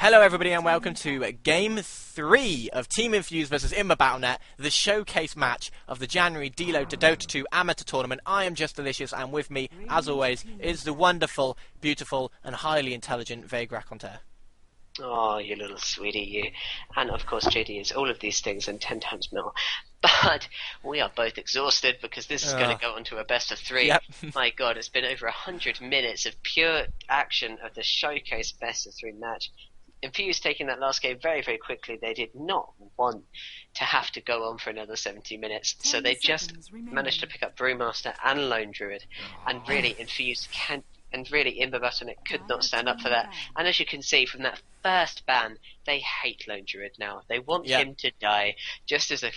Hello everybody and welcome to Game 3 of Team Infused versus Imba Battlenet, the showcase match of the January DelotA Dota 2 Amateur Tournament. I am Just Delicious and with me, as always, is the wonderful, beautiful and highly intelligent Vague Raconteur. Oh, you little sweetie, you. And of course JD is all of these things and 10 times more. But we are both exhausted because this is going to go on to a best of 3. Yep. My god, it's been over 100 minutes of pure action of the showcase best of 3 match. Infused taking that last game very, very quickly. They did not want to have to go on for another 70 minutes. So they just managed to pick up Brewmaster and Lone Druid. And really, Infused and really Imba Battlenet could not stand up for that. And as you can see from that first ban, they hate Lone Druid now. They want him to die. Just as a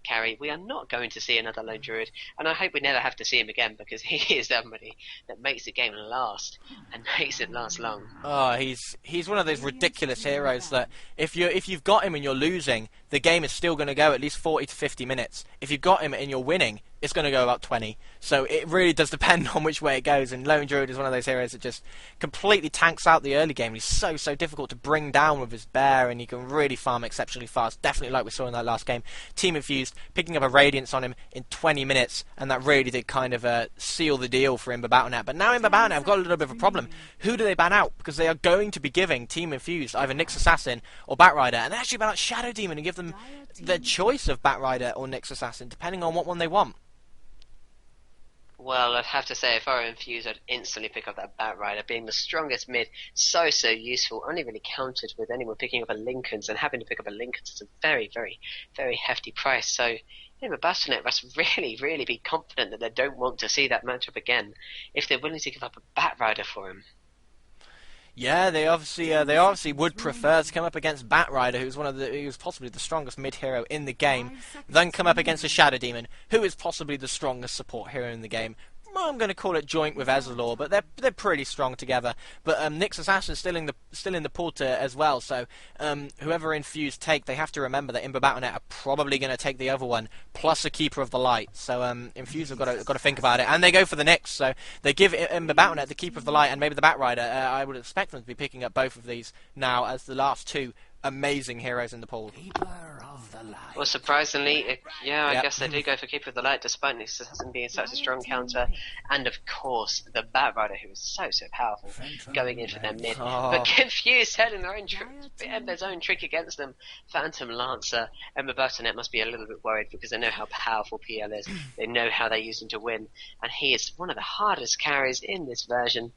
carry, we are not going to see another Lone Druid, and I hope we never have to see him again because he is somebody that makes the game last and makes it last long. Oh, he's one of those ridiculous heroes that if you've got him and you're losing, the game is still going to go at least 40 to 50 minutes. If you've got him and you're winning, it's going to go about 20. So it really does depend on which way it goes, and Lone Druid is one of those heroes that just completely tanks out the early game. He's so difficult to bring down with his bear, and he can really farm exceptionally fast, definitely like we saw in that last game. Team Infused picking up a Radiance on him in 20 minutes, and that really did kind of seal the deal for Imba Battlenet. But now Imba Battlenet have got a little bit of a problem. Who do they ban out? Because they are going to be giving Team Infused either Nyx Assassin or Batrider, and they actually ban out Shadow Demon and give them the choice of Batrider or Nyx Assassin, depending on what one they want. Well, I'd have to say, if I were Infused, I'd instantly pick up that Batrider. Being the strongest mid, so useful. Only really countered with anyone picking up a Lincoln's, and having to pick up a Lincoln's is a very, very, very hefty price. So, Imba Battlenet must really be confident that they don't want to see that matchup again, if they're willing to give up a Batrider for him. Yeah, they obviously would prefer to come up against Batrider, who's possibly the strongest mid hero in the game, than come up against a Shadow Demon, who is possibly the strongest support hero in the game. I'm going to call it joint with Ezreal, but they're pretty strong together. But Nyx Assassin still in the pool as well. So whoever Infused take, they have to remember that Imba Battlenet are probably going to take the other one plus a Keeper of the Light. So Infused have got to think about it, and they go for the Nyx. So they give Imba Battlenet the Keeper of the Light and maybe the Batrider. I would expect them to be picking up both of these now as the last two amazing heroes in the pool. Well, surprisingly, I guess they do go for Keeper of the Light, despite Nyx Assassin being such a strong counter, and of course the Batrider, who is so powerful, going in for their mid. But Confused setting their own trick against them. Phantom Lancer, Imba Battlenet must be a little bit worried because they know how powerful PL is. They know how they use him to win, and he is one of the hardest carries in this version.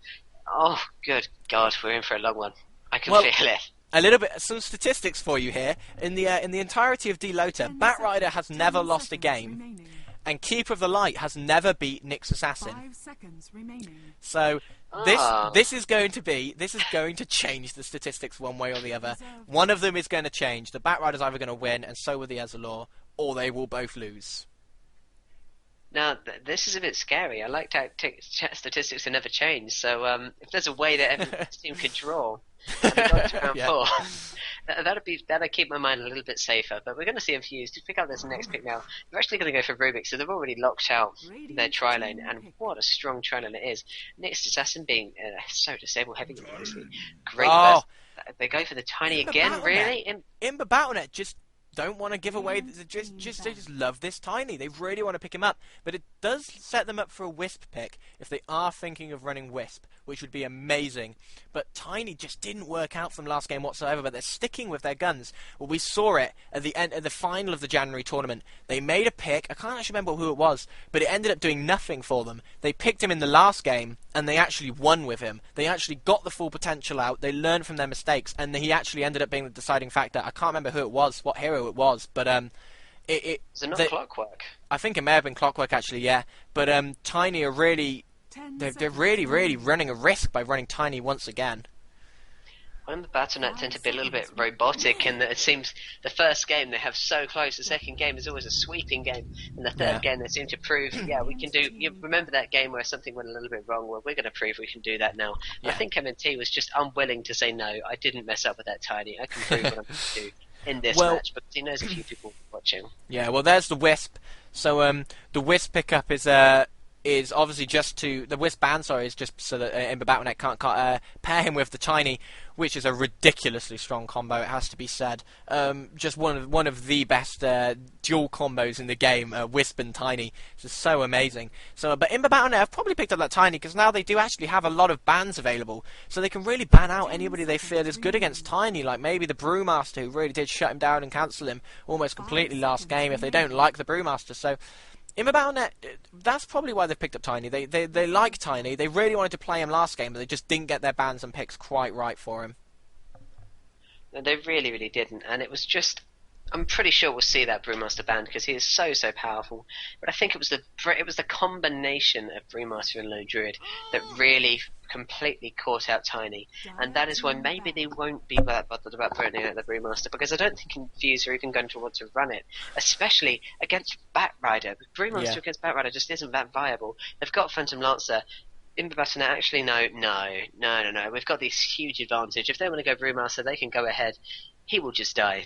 Oh, good God, we're in for a long one. I can feel it. A little bit, some statistics for you here. In the entirety of DelotA, Batrider has never lost a game, and Keeper of the Light has never beat Nyx Assassin. So this is going to change the statistics one way or the other. One of them is going to change. The Batrider's either going to win, and so will the Ezreal, or they will both lose. Now, this is a bit scary. I like to statistics that never change, so if there's a way that every team could draw and go to round 4, that'll keep my mind a little bit safer. But we're going to see Infused to pick up this next pick now. They're actually going to go for Rubik, so they've already locked out their tri-lane, and what a strong tri-lane it is. Nyx Assassin being so disable heavy, obviously. Great burst. They go for the Tiny again, really? Imba Battlenet just don't want to give away. They just love this Tiny. They really want to pick him up, but it does set them up for a Wisp pick if they are thinking of running Wisp, which would be amazing. But Tiny just didn't work out from last game whatsoever. But they're sticking with their guns. Well, we saw it at the end, at the final of the January tournament. They made a pick. I can't actually remember who it was, but it ended up doing nothing for them. They picked him in the last game, and they actually won with him. They actually got the full potential out. They learned from their mistakes, and he actually ended up being the deciding factor. I can't remember who it was, what hero it was, but is it not Clockwork? I think it may have been Clockwork actually, yeah. But Tiny are really, they're really running a risk by running Tiny once again. When the Battlenet tend to be a little bit robotic, and it seems the first game they have so close. The second game is always a sweeping game, and the third game they seem to prove, we can do. You remember that game where something went a little bit wrong? Well, we're going to prove we can do that now. I think MNT was just unwilling to say no. I didn't mess up with that Tiny. I can prove what I'm going to do in this match, because he knows a few people watching. Yeah, well, there's the Wisp. So the Wisp pickup is is obviously just to the Wisp ban, sorry, is just so that Imba Battlenet can't pair him with the Tiny, which is a ridiculously strong combo. It has to be said. Just one of the best dual combos in the game, Wisp and Tiny. It's just so amazing. So, but Imba Battlenet have probably picked up that Tiny because now they do actually have a lot of bans available, so they can really ban out anybody they feel is good against Tiny, like maybe the Brewmaster, who really did shut him down and cancel him almost completely last game if they don't like the Brewmaster. So Imba Battlenet, that's probably why they've picked up Tiny. They like Tiny. They really wanted to play him last game, but they just didn't get their bans and picks quite right for him. No, they really, really didn't, and it was just. I'm pretty sure we'll see that Brewmaster ban because he is so powerful. But I think it was the combination of Brewmaster and Lone Druid that really completely caught out Tiny, and that is why maybe they won't be that bothered about burning out the Brewmaster, because I don't think Infused are even going to want to run it, especially against Batrider. Brewmaster against Batrider just isn't that viable. They've got Phantom Lancer. Imba Battlenet, actually, no. We've got this huge advantage. If they want to go Brewmaster, they can go ahead. He will just die.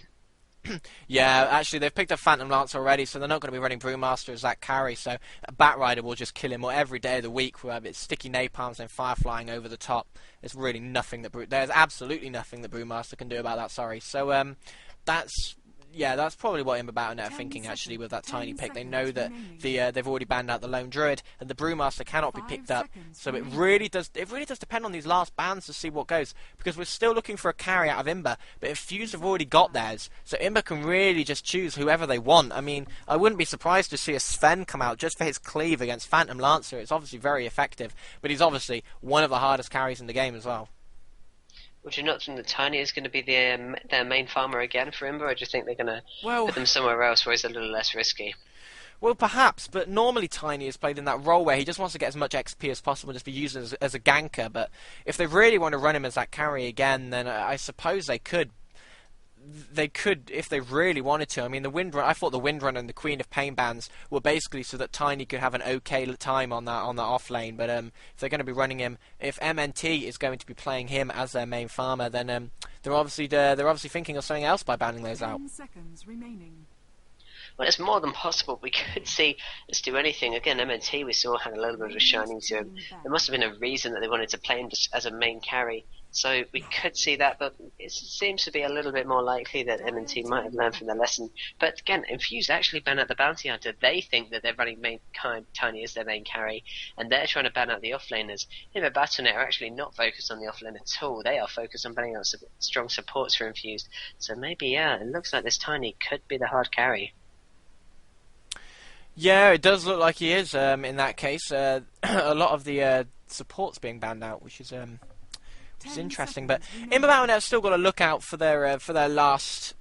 Yeah, actually, they've picked up Phantom Lance already, so they're not going to be running Brewmaster as that carry, so Batrider will just kill him every day of the week with its sticky napalms and fire flying over the top. There's really nothing that there's absolutely nothing that Brewmaster can do about that, sorry. So, that's probably what Imba Battlenet are thinking, actually, with that Tiny pick. They know that they've already banned out the Lone Druid, and the Brewmaster cannot be picked up, so it really does depend on these last bans to see what goes, because we're still looking for a carry out of Imba, but Infused have already got theirs, so Imba can really just choose whoever they want. I mean, I wouldn't be surprised to see a Sven come out just for his cleave against Phantom Lancer. It's obviously very effective, but he's obviously one of the hardest carries in the game as well. Would you not think the Tiny is going to be their main farmer again for Imba, or do you think they're going to put them somewhere else where it's a little less risky? Well, perhaps, but normally Tiny is played in that role where he just wants to get as much XP as possible and just be used as a ganker, but if they really want to run him as that carry again, then I suppose they could. They could, if they really wanted to. I mean, I thought the Windrunner and the Queen of Pain bans were basically so that Tiny could have an okay time on that off lane. But if they're going to be running him, if MNT is going to be playing him as their main farmer, then they're obviously thinking of something else by banning those out. 10 seconds remaining. Well, it's more than possible. We could see us do anything. Again, MNT we saw had a little bit of a shining to him. There must have been a reason that they wanted to play him just as a main carry. So we could see that, but it seems to be a little bit more likely that M&T might have learned from their lesson. But again, Infused actually ban out the Bounty Hunter. They think that they're running Tiny as their main carry, and they're trying to ban out the offlaners. Imba Battlenet are actually not focused on the offlane at all. They are focused on banning out strong supports for Infused. So maybe, it looks like this Tiny could be the hard carry. Yeah, it does look like he is. In that case, a lot of the supports being banned out, which is interesting. But Imba Battlenet have still got to look out for their last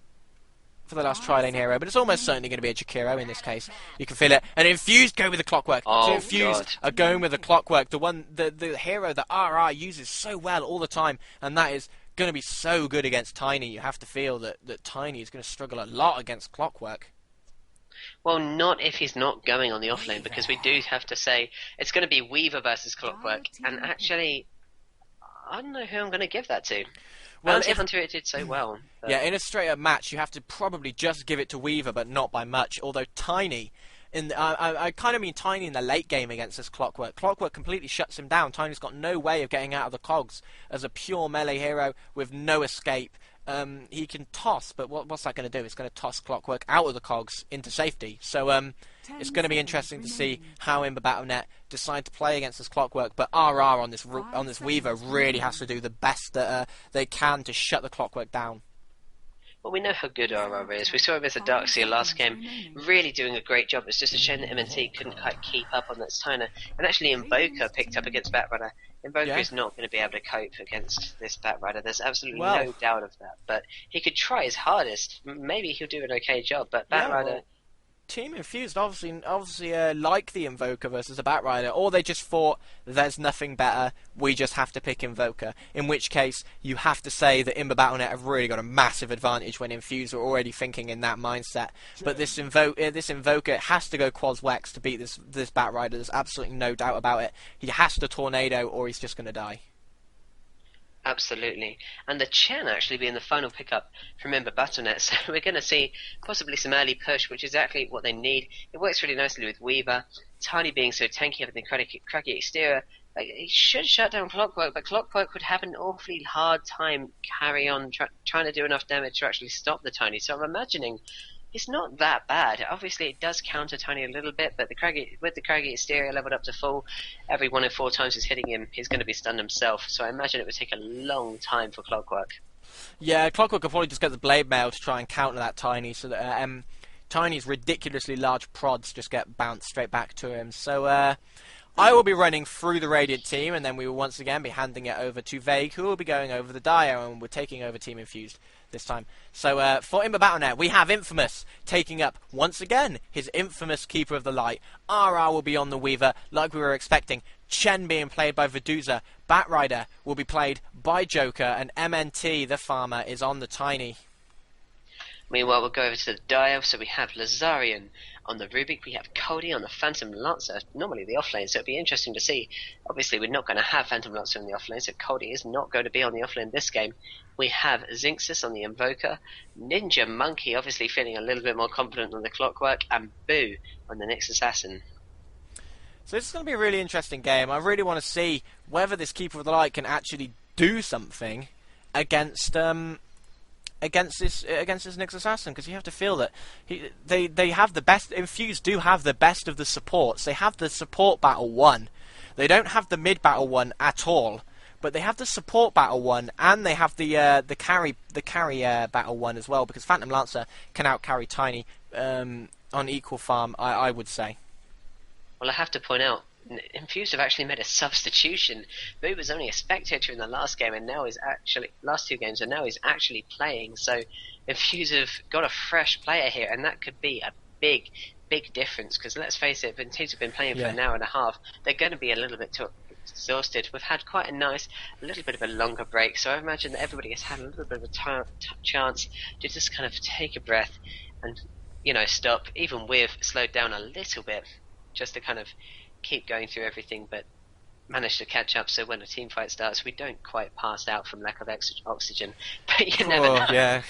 tri-lane hero, but it's almost certainly going to be a Jakiro in this case. You can feel it. And Infused go with the Clockwork. So Infused are going with the Clockwork, the hero that RR uses so well all the time, and that is going to be so good against Tiny. You have to feel that Tiny is going to struggle a lot against Clockwork. Well, not if he's not going on the offlane, because we do have to say it's going to be Weaver versus Clockwork, and actually, I don't know who I'm going to give that to. Well, Bounty Hunter it did so well. But... Yeah, in a straight-up match, you have to probably just give it to Weaver, but not by much. Although Tiny, I kind of mean Tiny in the late game against this Clockwork. Clockwork completely shuts him down. Tiny's got no way of getting out of the cogs as a pure melee hero with no escape. He can toss, but what's that going to do? It's going to toss Clockwork out of the cogs into safety. So it's going to be interesting to see how Imba Battlenet decide to play against this Clockwork. But RR on this Weaver really has to do the best that they can to shut the Clockwork down. Well, we know how good RR is. We saw him as a Darkseer last game, really doing a great job. It's just a shame that M&T couldn't quite keep up on that Steiner. And actually Invoker picked up against Batrider. Invoker is not going to be able to cope against this Batrider. There's absolutely no doubt of that. But he could try his hardest. Maybe he'll do an okay job. But Batrider... Team Infused obviously like the Invoker versus a Batrider, or they just thought there's nothing better, we just have to pick Invoker. In which case, you have to say that Imba Battlenet have really got a massive advantage when Infused were already thinking in that mindset. But this Invoker has to go Quaz Wex to beat this Batrider. There's absolutely no doubt about it. He has to Tornado, or he's just going to die. Absolutely. And the Chen actually being the final pickup from Imba Battlenet, so we're going to see possibly some early push, which is exactly what they need. It works really nicely with Weaver. Tiny being so tanky with the craggy exterior, like, he should shut down Clockwork, but Clockwork would have an awfully hard time trying to do enough damage to actually stop the Tiny. So I'm imagining it's not that bad. Obviously, it does counter Tiny a little bit, but with the craggy exterior leveled up to full, every 1 in 4 times he's hitting him, he's going to be stunned himself. So I imagine it would take a long time for Clockwork. Yeah, Clockwork could probably just get the Blade Mail to try and counter that Tiny, so that Tiny's ridiculously large prods just get bounced straight back to him. So I will be running through the Radiant team, and then we will once again be handing it over to Vague, who will be going over the Dio, and we're taking over Team Infused this time. So for Imba Battlenet, we have Infamous taking up, once again, his infamous Keeper of the Light. RR will be on the Weaver, like we were expecting. Chen being played by Veduza. Batrider will be played by Joker, and MNT, the farmer, is on the Tiny. Meanwhile, we'll go over to the Dio, so we have Lazarian on the Rubik, we have Cody on the Phantom Lancer, normally the offlane, so it'll be interesting to see. Obviously, we're not going to have Phantom Lancer in the offlane, so Cody is not going to be on the offlane this game. We have Zinxus on the Invoker, Ninja Monkey obviously feeling a little bit more confident on the Clockwork, and Boo on the Nyx Assassin. So this is going to be a really interesting game. I really want to see whether this Keeper of the Light can actually do something against this Nyx Assassin, because you have to feel that they have the best. Infused do have the best of the supports. They have the support battle 1. They don't have the mid battle 1 at all, but they have the support battle 1, and they have the carry battle 1 as well, because Phantom Lancer can out carry Tiny on equal farm, I would say. Well, I have to point out, Infused have actually made a substitution. Boo was only a spectator in the last game, and now last 2 games, and now he's actually playing. So Infused have got a fresh player here, and that could be a big difference. Because let's face it, teams have been playing for an hour and a half. They're going to be a little bit too exhausted. We've had quite a little bit of a longer break, so I imagine that everybody has had a little bit of a chance to just kind of take a breath and stop. Even we've slowed down a little bit just to kind of keep going through everything, but manage to catch up so when a team fight starts we don't quite pass out from lack of oxygen. But you never know. Yeah.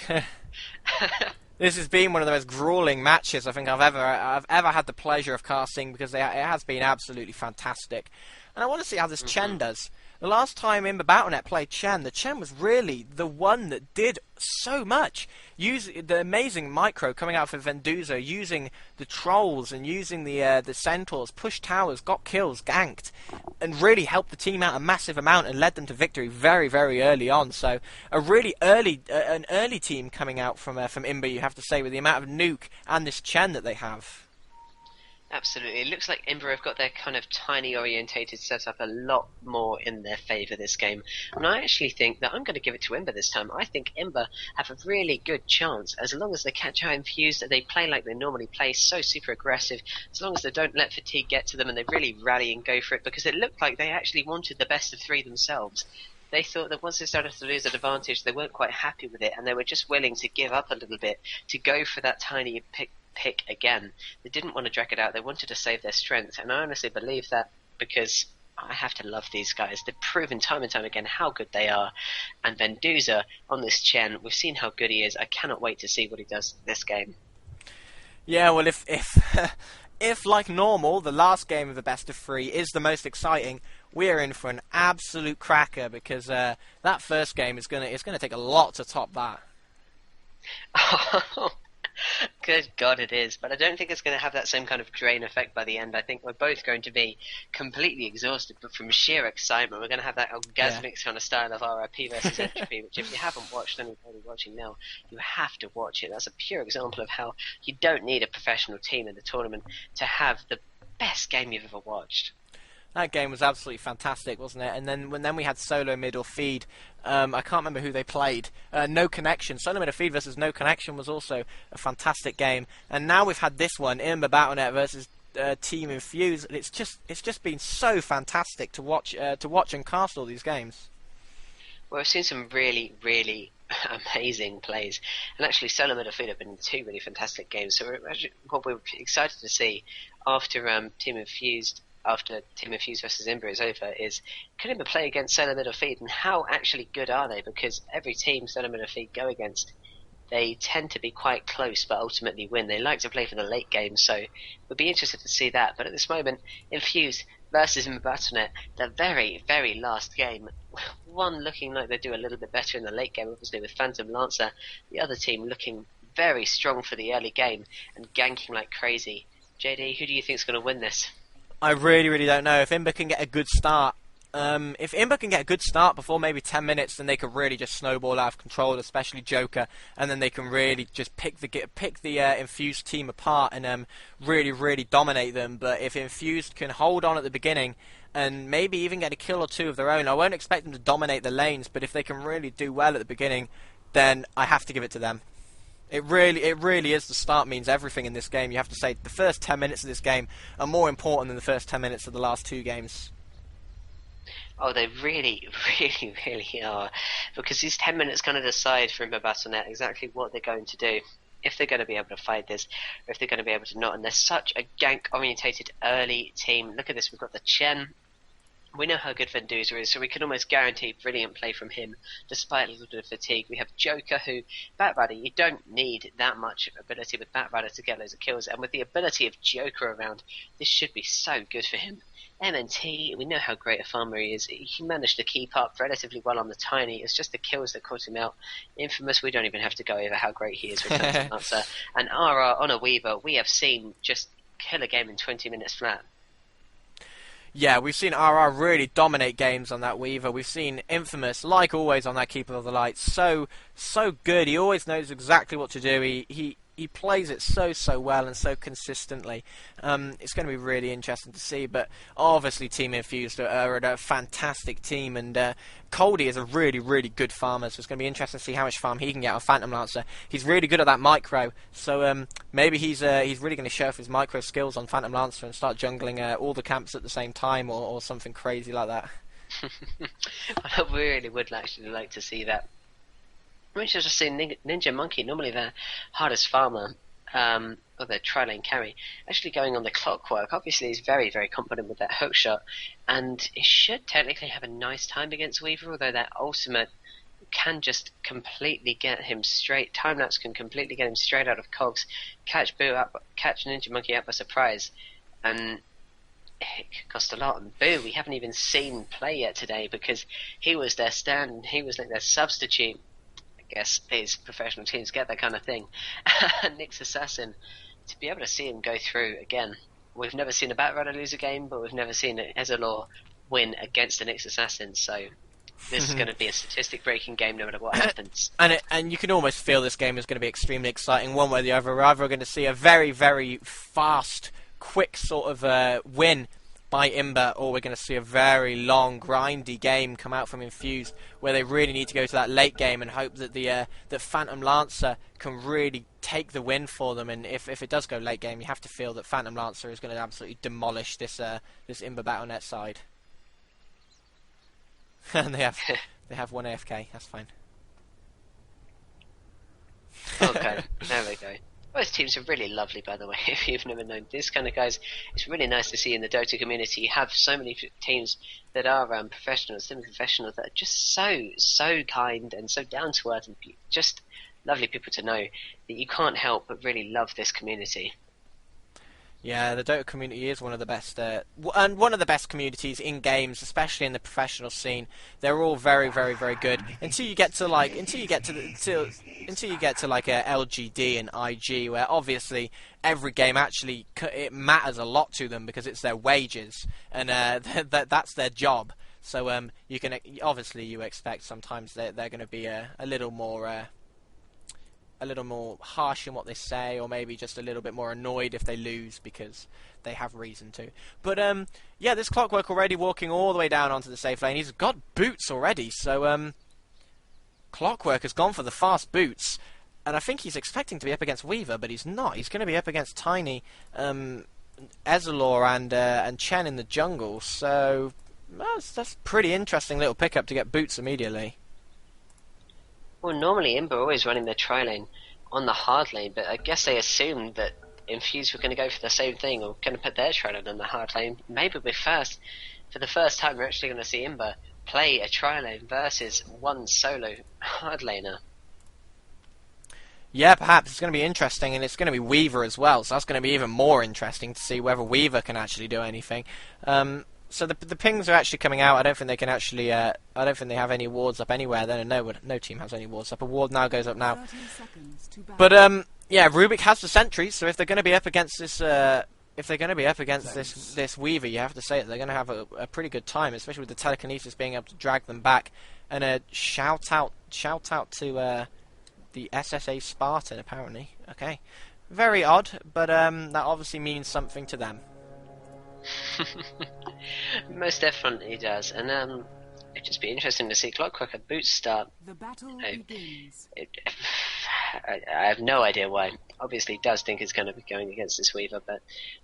This has been one of the most grueling matches I think I've ever had the pleasure of casting, because it has been absolutely fantastic, and I want to see how this Chen does. The last time Imba Battlenet played Chen, the Chen was really the one that did so much. Using the amazing micro coming out for Venduzo, using the trolls and using the centaurs, pushed towers, got kills, ganked, and really helped the team out a massive amount and led them to victory very, very early on. So a really an early team coming out from Imba, you have to say, with the amount of nuke and this Chen that they have. Absolutely. It looks like Imba have got their kind of Tiny-orientated setup a lot more in their favour this game. And I actually think that I'm going to give it to Imba this time. I think Imba have a really good chance, as long as they catch out Infused, they play like they normally play, so super aggressive, as long as they don't let fatigue get to them and they really rally and go for it, because it looked like they actually wanted the best of 3 themselves. They thought that once they started to lose an advantage, they weren't quite happy with it, and they were just willing to give up a little bit to go for that Tiny pick again. They didn't want to drag it out. They wanted to save their strength, and I honestly believe that, because I have to love these guys. They've proven time and time again how good they are. And Venduza on this Chen, we've seen how good he is. I cannot wait to see what he does this game. Yeah, well, if if like normal, the last game of the best of 3 is the most exciting, we're in for an absolute cracker, because that first game is gonna take a lot to top that. Good God, it is. But I don't think it's going to have that same kind of drain effect by the end. I think we're both going to be completely exhausted, but from sheer excitement, we're going to have that orgasmic kind of style of RIP versus Entropy, which if you haven't watched and you're probably watching now, you have to watch it. That's a pure example of how you don't need a professional team in the tournament to have the best game you've ever watched. That game was absolutely fantastic, wasn't it? And then we had solo mid or feed. I can't remember who they played. No Connection. Solo mid or feed versus No Connection was also a fantastic game. And now we've had this one, Imba Battlenet versus Team Infused. And it's just been so fantastic to watch and cast all these games. Well, we've seen some really, really amazing plays, and actually Solo mid or feed have been 2 really fantastic games. So what we're excited to see after Team Infused versus Imba is over is, can Imba play against Solo mid or feed, and how actually good are they? Because every team Solo mid or feed go against, they tend to be quite close but ultimately win. They like to play for the late game, so we'll be interested to see that. But at this moment, Infused versus Battlenet, the very, very last game. One looking like they do a little bit better in the late game, obviously with Phantom Lancer. The other team looking very strong for the early game and ganking like crazy. JD, who do you think is going to win this? I really, really don't know. If Imba can get a good start, before maybe 10 minutes, then they could really just snowball out of control, especially Joker, and then they can really just pick the Infused team apart and really, really dominate them. But if Infused can hold on at the beginning and maybe even get a kill or two of their own, I won't expect them to dominate the lanes, but if they can really do well at the beginning, then I have to give it to them. It really is. The start means everything in this game. You have to say the first 10 minutes of this game are more important than the first 10 minutes of the last two games. Oh, they really, really, really are. Because these 10 minutes kind of decide for Battlenet exactly what they're going to do. If they're going to be able to fight this, or if they're going to be able to not. And they're such a gank-orientated early team. Look at this. We've got the Chen. We know how good Venduza is, so we can almost guarantee brilliant play from him, despite a little bit of fatigue. We have Joker, who, Batrider, you don't need that much ability with Batrider to get loads of kills, and with the ability of Joker around, this should be so good for him. MNT, we know how great a farmer he is. He managed to keep up relatively well on the Tiny. It's just the kills that caught him out. Infamous, we don't even have to go over how great he is with Phantom Lancer. And RR on a Weaver, we have seen just kill a game in 20 minutes flat. Yeah, we've seen RR really dominate games on that Weaver. We've seen Infamous, like always, on that Keeper of the Light. So good. He always knows exactly what to do. He plays it so well and so consistently. It's going to be really interesting to see. But obviously, Team Infused are a fantastic team, and Coldie is a really, really good farmer. So it's going to be interesting to see how much farm he can get on Phantom Lancer. He's really good at that micro, so maybe he's really going to show off his micro skills on Phantom Lancer and start jungling all the camps at the same time, or something crazy like that. I really would actually like to see that. I'm interested to see Ninja Monkey, normally their hardest farmer, or their tri-lane carry, actually going on the clockwork. Obviously, he's very, very confident with that hook shot, and he should technically have a nice time against Weaver, although that ultimate can just completely get him straight. Time-lapse can completely get him straight out of cogs, catch Ninja Monkey out by surprise, and it could cost a lot. And Boo, we haven't even seen play yet today, because he was their stand, he was like their substitute. I guess these professional teams get that kind of thing. Nyx Assassin, to be able to see him go through again. We've never seen a Batrider lose a game, but we've never seen Ezreal win against the Nyx Assassin, so this is going to be a statistic-breaking game no matter what happens. And you can almost feel this game is going to be extremely exciting one way or the other. We're either going to see a very, very fast, quick sort of win by Imba, or we're going to see a very long, grindy game come out from Infused, where they really need to go to that late game and hope that that Phantom Lancer can really take the win for them. And if it does go late game, you have to feel that Phantom Lancer is going to absolutely demolish this Imba Battlenet side. And they have one AFK. That's fine. Okay, there we go. Both teams are really lovely, by the way, if you've never known. This kind of guys, it's really nice to see in the Dota community. You have so many teams that are professionals, semi-professionals, that are just so kind and so down to earth, and just lovely people to know, that you can't help but really love this community. Yeah, the Dota community is one of the best, and one of the best communities in games, especially in the professional scene. They're all very, very, very good. Until you get to like a LGD and IG, where obviously every game actually it matters a lot to them because it's their wages and that's their job. So you can obviously you expect sometimes they're going to be a little more harsh in what they say, or maybe just a little bit more annoyed if they lose because they have reason to. But yeah, this Clockwork already walking all the way down onto the safe lane. He's got boots already, so Clockwork has gone for the fast boots, and I think he's expecting to be up against Weaver, but he's not. He's going to be up against Tiny, Ezreal, and Chen in the jungle. So that's pretty interesting little pickup to get boots immediately. Well, normally Imba always running their tri-lane on the hard lane, but I guess they assumed that Infused were going to go for the same thing, or going to put their tri-lane on the hard lane. Maybe for the first time, we're actually going to see Imba play a tri-lane versus one solo hard laner. Yeah, perhaps it's going to be interesting, and it's going to be Weaver as well, so that's going to be even more interesting to see whether Weaver can actually do anything. So the pings are actually coming out. I don't think they can actually. I don't think they have any awards up anywhere. Then no team has any awards up. Award now goes up now. But yeah, Rubik has the sentries, so if they're going to be up against this, this Weaver, you have to say that they're going to have a pretty good time, especially with the telekinesis being able to drag them back. And a shout out to the SSA Spartan, apparently. Okay, very odd, but that obviously means something to them. Most definitely does, and it'd just be interesting to see Clockwork at boot start. The battle begins. I have no idea why. Obviously, he does think he's going to be going against this Weaver, but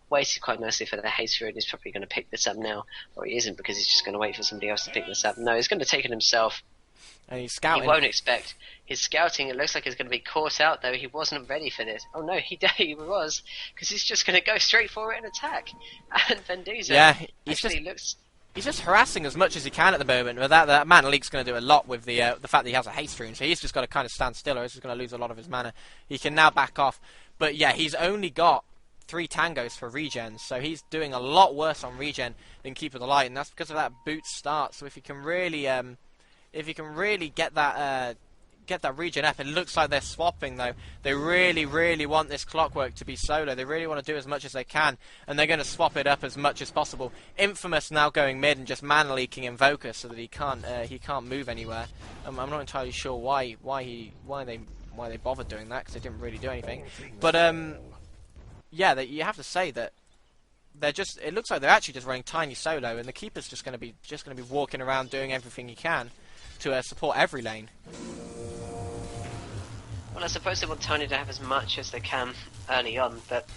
waited quite nicely for the haste through, and he's probably going to pick this up now, or he isn't because he's just going to wait for somebody else to pick this up. No, he's going to take it himself. And he's scouting. He won't expect. His scouting, it looks like he's going to be caught out, though. He wasn't ready for this. Oh, no, he was, because he's just going to go straight for it and attack. And Venduza He's just harassing as much as he can at the moment. But that mana leak's going to do a lot with the fact that he has a haste rune. So he's just got to kind of stand still, or he's just going to lose a lot of his mana. He can now back off. But yeah, he's only got 3 tangos for regen, so he's doing a lot worse on regen than Keeper of the Light, and that's because of that boot start. So if he can really get that regen up, it looks like they're swapping though. They really want this Clockwork to be solo. They really want to do as much as they can, and they're going to swap it up as much as possible. Infamous now going mid and just mana leaking Invoker so that he can't move anywhere. I'm not entirely sure why they bothered doing that, because they didn't really do anything. But yeah, you have to say that it looks like they're actually just running Tiny solo, and the Keeper's just going to be walking around doing everything he can to support every lane. Well, I suppose they want Tiny to have as much as they can early on, but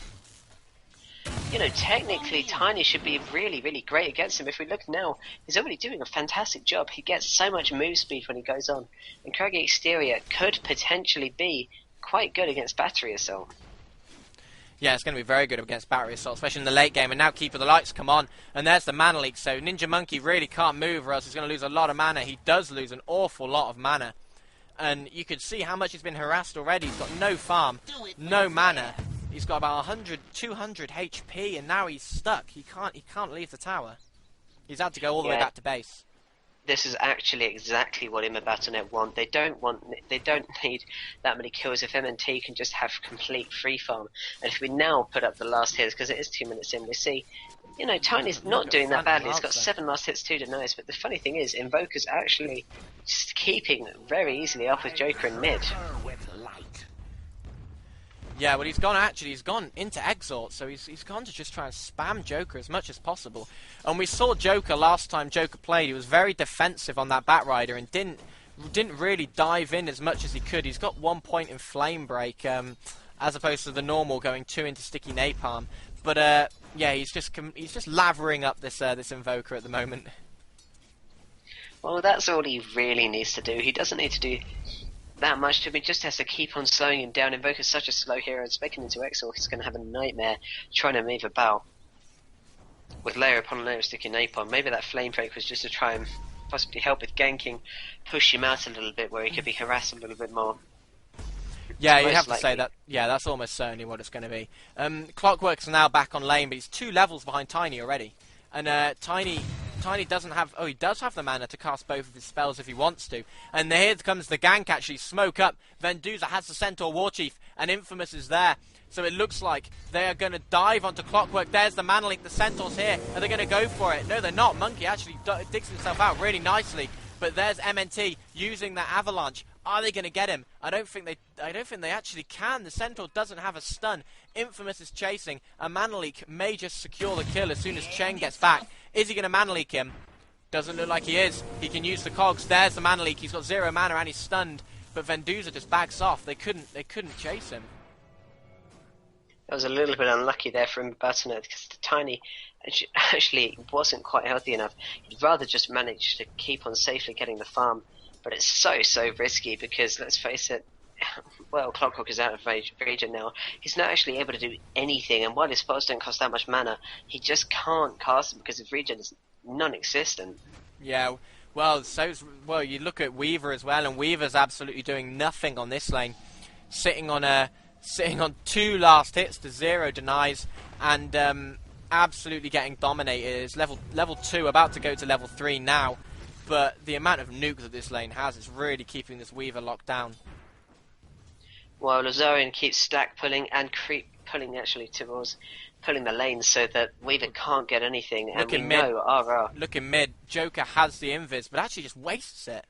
you know, technically Tiny should be really great against him. If we look now, he's already doing a fantastic job. He gets so much move speed when he goes on, and Craggy Exterior could potentially be quite good against Battery Assault. Yeah, it's going to be very good against Battery Assault, especially in the late game. And now Keeper of the Lights come on, and there's the mana leak. So Ninja Monkey really can't move, or else he's going to lose a lot of mana. He does lose an awful lot of mana. And you can see how much he's been harassed already. He's got no farm, no mana. He's got about 100, 200 HP, and now he's stuck. He can't leave the tower. He's had to go all the way back to base. This is actually exactly what Imba Battlenet want. They don't need that many kills. If MNT can just have complete free farm, and if we now put up the last hits, because it is 2 minutes in, we see, you know, Tiny's not doing that badly. He's got 7 last hits, 2 denies. But the funny thing is, Invoker's actually just keeping very easily up with Joker in mid. Yeah, well, he's gone into Exalt, so he's gone to just try and spam Joker as much as possible. And we saw Joker last time Joker played. He was very defensive on that Batrider and didn't really dive in as much as he could. He's got 1 point in Flame Break, as opposed to the normal going 2 into Sticky Napalm. But yeah, he's just lavering up this Invoker at the moment. Well, that's all he really needs to do. He doesn't need to do that much to him. He just has to keep on slowing him down. Invoker's such a slow hero, and speaking into Exor, he's going to have a nightmare trying to move about with layer upon layer of Sticky Napalm. Maybe that Flame Break was just to try and possibly help with ganking, push him out a little bit where he could be harassed a little bit more. Yeah, you have to say that. Yeah, that's almost certainly what it's going to be. Clockwork's now back on lane, but he's 2 levels behind Tiny already. And Tiny doesn't have... Oh, he does have the mana to cast both of his spells if he wants to. And here comes the gank, actually. Smoke up. Venduza has the Centaur Warchief, and Infamous is there. So it looks like they are going to dive onto Clockwork. There's the mana leak. The Centaur's here. Are they going to go for it? No, they're not. Monkey actually digs himself out really nicely. But there's MNT using that Avalanche. Are they going to get him? I don't think they actually can. The Centaur doesn't have a stun. Infamous is chasing. A mana leak may just secure the kill as soon as Chen gets back. Is he going to mana leak him? Doesn't look like he is. He can use the cogs. There's the mana leak. He's got 0 mana and he's stunned. But Venduza just backs off. They couldn't chase him. That was a little bit unlucky there for him, Battlenet, because the Tiny actually wasn't quite healthy enough. He'd rather just manage to keep on safely getting the farm. But it's so risky because, let's face it, well, Clockwork is out of regen now. He's not actually able to do anything, and while his spells don't cost that much mana, he just can't cast them because his regen is non-existent. Yeah, well, you look at Weaver as well, and Weaver's absolutely doing nothing on this lane. sitting on 2 last hits to 0 denies, and absolutely getting dominated. It's level 2, about to go to level 3 now, but the amount of nukes that this lane has is really keeping this Weaver locked down. While Lazarian keeps stack pulling and creep pulling actually towards pulling the lane so that Weaver can't get anything, and we know RR. Look in mid, Joker has the invis, but actually just wastes it.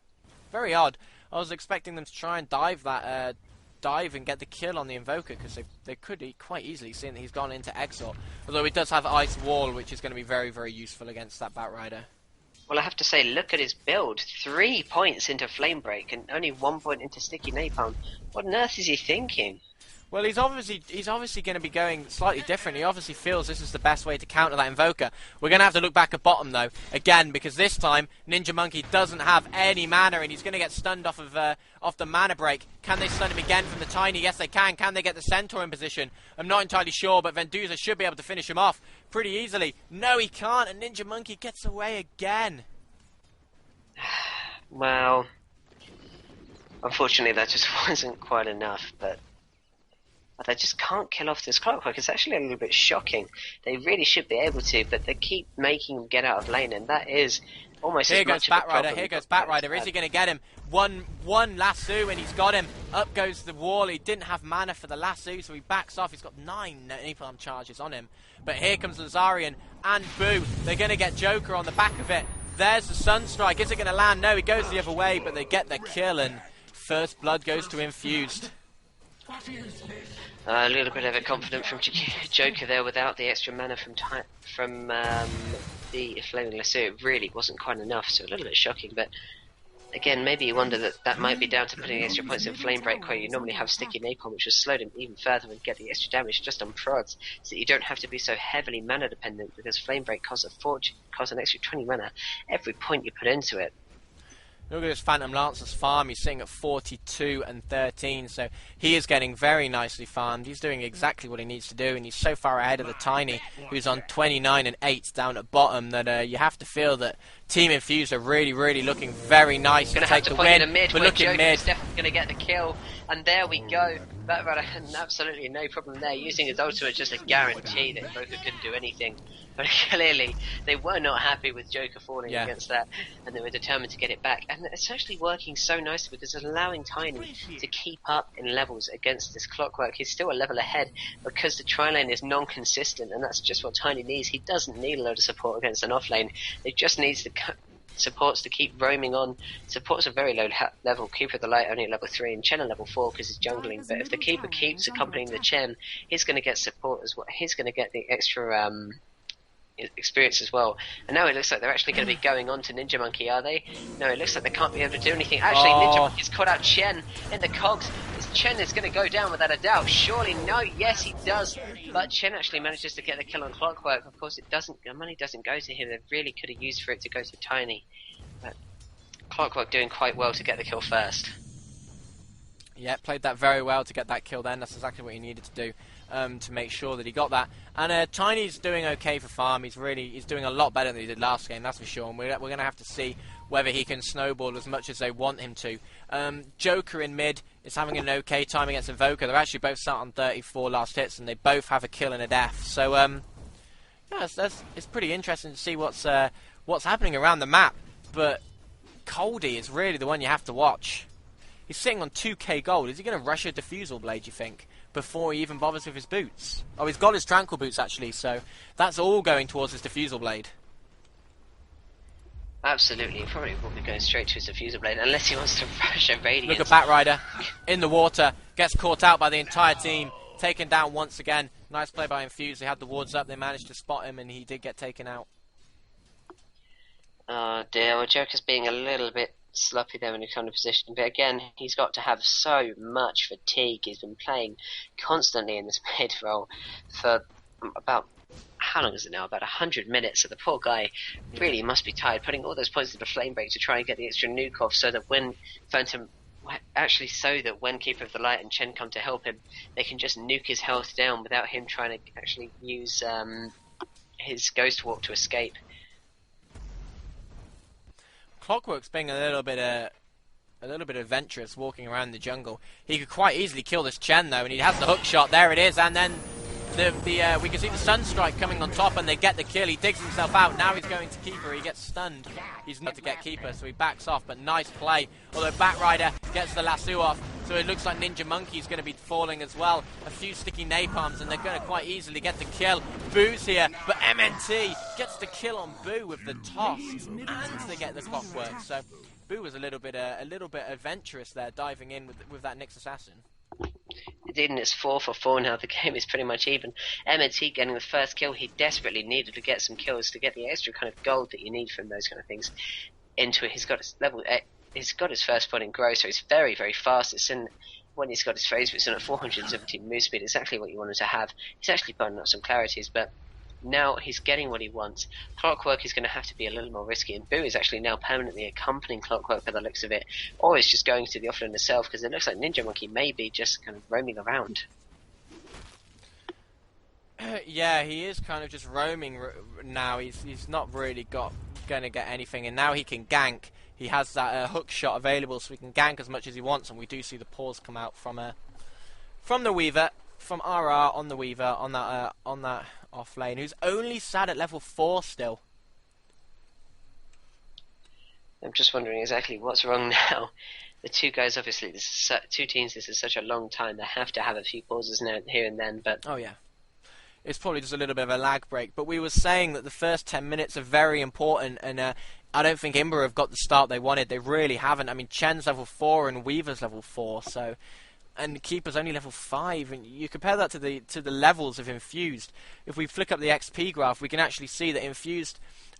Very odd. I was expecting them to try and dive and get the kill on the Invoker, because they could quite easily, seeing that he's gone into Exort. Although he does have Ice Wall, which is going to be very, very useful against that Batrider. Well, I have to say, look at his build. 3 points into Flame Break and only 1 point into Sticky Napalm. What on earth is he thinking? Well, he's obviously going to be going slightly different. He obviously feels this is the best way to counter that Invoker. We're going to have to look back at bottom, though, again, because this time Ninja Monkey doesn't have any mana, and he's going to get stunned off the mana break. Can they stun him again from the Tiny? Yes, they can. Can they get the Centaur in position? I'm not entirely sure, but Venduza should be able to finish him off pretty easily. No, he can't, and Ninja Monkey gets away again. Well, unfortunately, that just wasn't quite enough, but they just can't kill off this Clockwork. It's actually a little bit shocking. They really should be able to, but they keep making him get out of lane, and that is almost as much of a problem. Here goes Batrider. Is he going to get him? One lasso, and he's got him. Up goes the wall. He didn't have mana for the lasso, so he backs off. He's got 9 napalm charges on him. But here comes Lazarian and Boo. They're going to get Joker on the back of it. There's the Sunstrike. Is it going to land? No, he goes the other way, but they get the kill, and first blood goes to Infused. A little bit overconfident from Joker there without the extra mana from the Flaming Lasso. It really wasn't quite enough, so a little bit shocking, but again, maybe you wonder that might be down to putting extra points in Flame Break, where you normally have Sticky Napalm, which has slowed him even further and get the extra damage just on prods, so that you don't have to be so heavily mana dependent, because Flame Break costs an extra 20 mana every point you put into it. Look at this Phantom Lancer's farm. He's sitting at 42 and 13, so he is getting very nicely farmed. He's doing exactly what he needs to do, and he's so far ahead of the Tiny, who's on 29 and 8 down at bottom, that you have to feel that Team Infused are really, really looking very nice to take the win. But look in mid. Definitely going to get the kill, and there we go. Batrider had absolutely no problem there, using his ultimate just to guarantee that Joker couldn't do anything. But clearly, they were not happy with Joker falling against that, and they were determined to get it back. And it's actually working so nicely, because it's allowing Tiny to keep up in levels against this Clockwork. He's still a level ahead, because the tri-lane is non-consistent, and that's just what Tiny needs. He doesn't need a load of support against an off-lane. He just needs the supports to keep roaming on. Supports are very low level. Keeper of the Light only at level 3, and Chen at level 4 because he's jungling. But if the Keeper keeps accompanying the Chen, he's going to get support as well. He's going to get the extra experience as well. And now it looks like they're actually going to be going on to Ninja Monkey, are they? No, it looks like they can't be able to do anything. Actually, Ninja Monkey's caught out Chen in the cogs. Chen is going to go down without a doubt. Surely no. Yes, he does. But Chen actually manages to get the kill on Clockwork. Of course, the money doesn't go to him. They really could have used for it to go to Tiny. But Clockwork doing quite well to get the kill first. Yeah, played that very well to get that kill then. That's exactly what he needed to do to make sure that he got that. And Tiny's doing okay for farm. He's doing a lot better than he did last game, that's for sure. And we're going to have to see whether he can snowball as much as they want him to. Joker in mid is having an okay time against Invoker. They're actually both sat on 34 last hits, and they both have a kill and a death. So yeah, it's pretty interesting to see what's happening around the map. But Coldy is really the one you have to watch. He's sitting on 2k gold. Is he going to rush a Diffusal Blade, you think, before he even bothers with his boots? Oh, he's got his Tranquil Boots, actually, so that's all going towards his Diffusal Blade. Absolutely, he probably will be going straight to his Diffusal Blade, unless he wants to rush a Radiance. Look at Batrider in the water, gets caught out by the entire team, taken down once again. Nice play by Infused. They had the wards up, they managed to spot him, and he did get taken out. Oh dear, well, Joker's being a little bit sloppy there in his kind of position, but again, he's got to have so much fatigue. He's been playing constantly in this mid role for about, how long is it now? About 100 minutes, so the poor guy really must be tired, putting all those points into Flame Break to try and get the extra nuke off, so that when Keeper of the Light and Chen come to help him, they can just nuke his health down without him trying to actually use his Ghost Walk to escape. Clockwork's being a little bit adventurous walking around the jungle. He could quite easily kill this Chen though, and he has the hook shot. There it is, and then we can see the Sunstrike coming on top, and they get the kill. He digs himself out. Now he's going to Keeper. He gets stunned. He's not to get Keeper, so he backs off. But nice play. Although Batrider gets the lasso off, so it looks like Ninja Monkey's going to be falling as well. A few sticky napalms, and they're going to quite easily get the kill. Boo's here, but MNT gets the kill on Boo with the toss, and they get the clockwork. So Boo was a little bit adventurous there, diving in with that Nyx Assassin. Indeed, and it's 4 for 4 now. The game is pretty much even. MNT getting the first kill he desperately needed to get some kills to get the extra kind of gold that you need from those kind of things into it. He's got his first point in growth, so he's very, very fast. When he's got his phase, it's in at 417 move speed, exactly what you wanted to have. He's actually burning up some clarities, but now he's getting what he wants. Clockwork is going to have to be a little more risky, and Boo is actually now permanently accompanying Clockwork by the looks of it, or is just going to the offline itself, because it looks like Ninja Monkey may be just kind of roaming around. Yeah, he is kind of just roaming now. He's not really going to get anything, and now he can gank. He has that hook shot available, so he can gank as much as he wants, and we do see the paws come out from the Weaver, from RR on the Weaver on that off lane, who's only sat at level 4 still. I'm just wondering exactly what's wrong now. The two guys, obviously, two teams, this is such a long time, they have to have a few pauses now, here and then, but... Oh yeah. It's probably just a little bit of a lag break, but we were saying that the first 10 minutes are very important, and I don't think Imba have got the start they wanted. They really haven't. I mean, Chen's level 4 and Weaver's level 4, so... And Keeper's only level 5, and you compare that to the levels of Infused. If we flick up the XP graph, we can actually see that Infused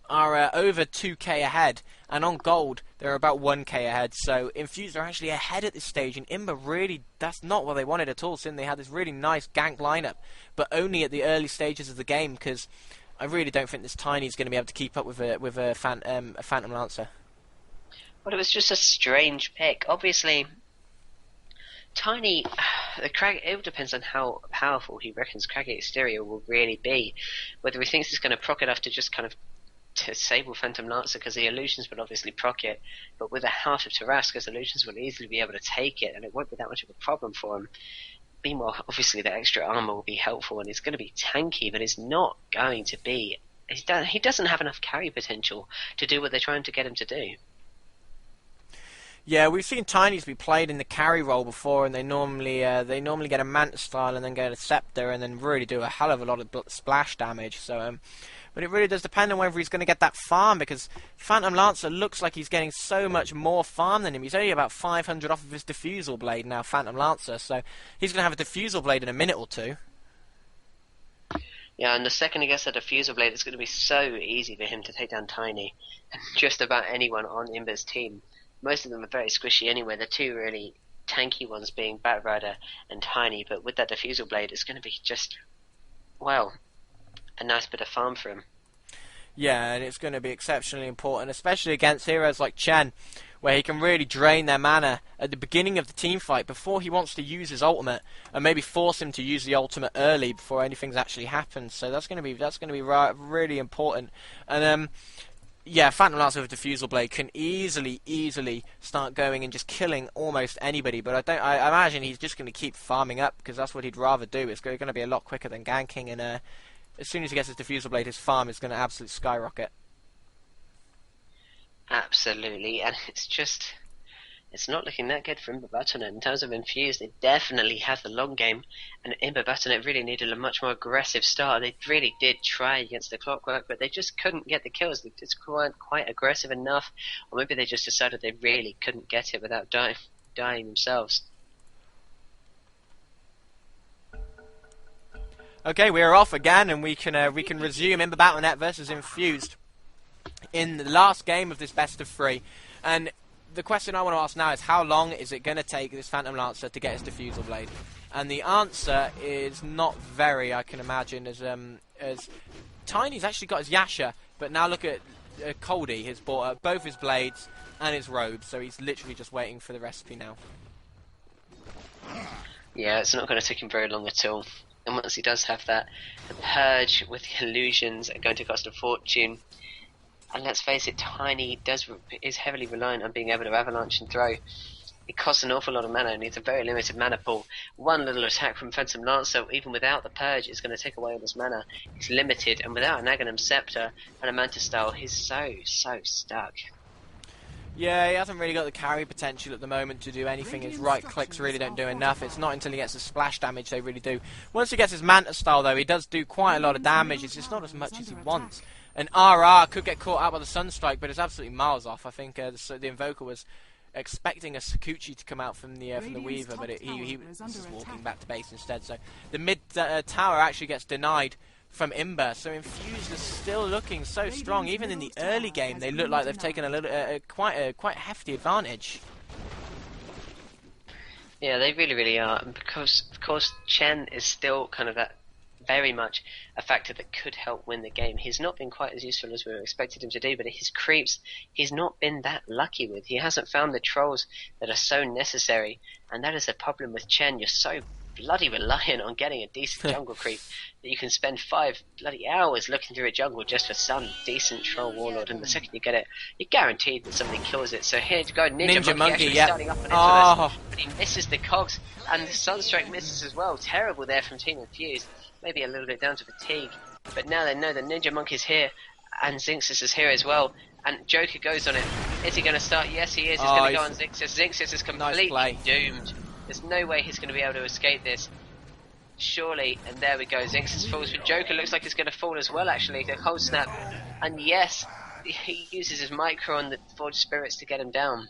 are over 2k ahead, and on Gold they're about 1k ahead. So Infused are actually ahead at this stage, and Imba really, that's not what they wanted at all, since they had this really nice gank lineup, but only at the early stages of the game, because I really don't think this Tiny's going to be able to keep up with a Phantom Lancer. Well, it was just a strange pick. Obviously, Tiny, it all depends on how powerful he reckons Craggy Exterior will really be. Whether he thinks he's going to proc enough to just kind of disable Phantom Lancer, because the illusions will obviously proc it, but with a Heart of Tarrasca's illusions will easily be able to take it, and it won't be that much of a problem for him. Meanwhile, obviously the extra armor will be helpful, and it's going to be tanky, but it's not going to be... He doesn't have enough carry potential to do what they're trying to get him to do. Yeah, we've seen Tinies be played in the carry role before, and they normally get a Mantis style and then get a Scepter and then really do a hell of a lot of splash damage. So, but it really does depend on whether he's going to get that farm, because Phantom Lancer looks like he's getting so much more farm than him. He's only about 500 off of his Diffusal Blade now, Phantom Lancer, so he's going to have a Diffusal Blade in a minute or two. Yeah, and the second he gets that Diffusal Blade, it's going to be so easy for him to take down Tiny and just about anyone on Imba's team. Most of them are very squishy anyway, the two really tanky ones being Batrider and Tiny, but with that Diffusal Blade it's going to be just, well, a nice bit of farm for him. Yeah, and it's going to be exceptionally important, especially against heroes like Chen, where he can really drain their mana at the beginning of the team fight before he wants to use his ultimate, and maybe force him to use the ultimate early before anything's actually happened. So that's going to be really important. And yeah, Phantom Lancer with Diffusal Blade can easily start going and just killing almost anybody. But I imagine he's just going to keep farming up, because that's what he'd rather do. It's going to be a lot quicker than ganking, and as soon as he gets his Diffusal Blade, his farm is going to absolutely skyrocket. Absolutely, and it's not looking that good for Imba Battlenet. In terms of Infused, they definitely have the long game, and Imba Battlenet really needed a much more aggressive start. They really did try against the Clockwork, but they just couldn't get the kills. They just weren't quite aggressive enough, or maybe they just decided they really couldn't get it without dying themselves. Okay, we're off again, and we can resume Imba Battlenet versus Infused in the last game of this best of 3, and the question I want to ask now is, how long is it going to take this Phantom Lancer to get his Diffusal Blade? And the answer is not very, I can imagine, as Tiny's actually got his Yasha, but now look at Coldy has bought both his blades and his robe, so he's literally just waiting for the recipe now. Yeah, it's not going to take him very long at all. And once he does have that, the Purge with the illusions are going to cost a fortune. And let's face it, Tiny is heavily reliant on being able to avalanche and throw. It costs an awful lot of mana, and it's a very limited mana pool. One little attack from Phantom Lancer, even without the Purge, is going to take away all his mana. He's limited, and without an Aghanim Scepter and a Manta Style, he's so stuck. Yeah, he hasn't really got the carry potential at the moment to do anything. His right clicks really don't do enough. It's not until he gets the splash damage they really do. Once he gets his Manta Style, though, he does do quite a lot of damage. It's just not as much as he wants. And RR could get caught out by the Sunstrike, but it's absolutely miles off. I think the Invoker was expecting a Sakuchi to come out from the Weaver, but he was just walking back to base instead. So the mid tower actually gets denied from Imba. So Infused is still looking so strong. Even in the early game, they look like they've taken a little quite hefty advantage. Yeah, they really are. And because of course Chen is still kind of very much a factor that could help win the game. He's not been quite as useful as we expected him to do, but his creeps he's not been that lucky with. He hasn't found the trolls that are so necessary, and that is the problem with Chen. You're so bloody reliant on getting a decent jungle creep that you can spend 5 bloody hours looking through a jungle just for some decent troll warlord, and the second you get it, you're guaranteed that somebody kills it. So here to go Ninja Monkey yeah. starting up an Infamous, but he misses the cogs, and the Sunstrike misses as well. Terrible there from Team Infused. Maybe a little bit down to fatigue, but now they know that Ninja Monkey's here, and Xinxis is here as well, and Joker goes on it. Is he going to start? Yes, he is. He's going to go on Xinxis. Xinxis is completely doomed. There's no way he's going to be able to escape this. Surely, and there we go. Xinxis falls, but Joker looks like he's going to fall as well, actually. The cold snap, and yes, he uses his micro on the Forged Spirits to get him down.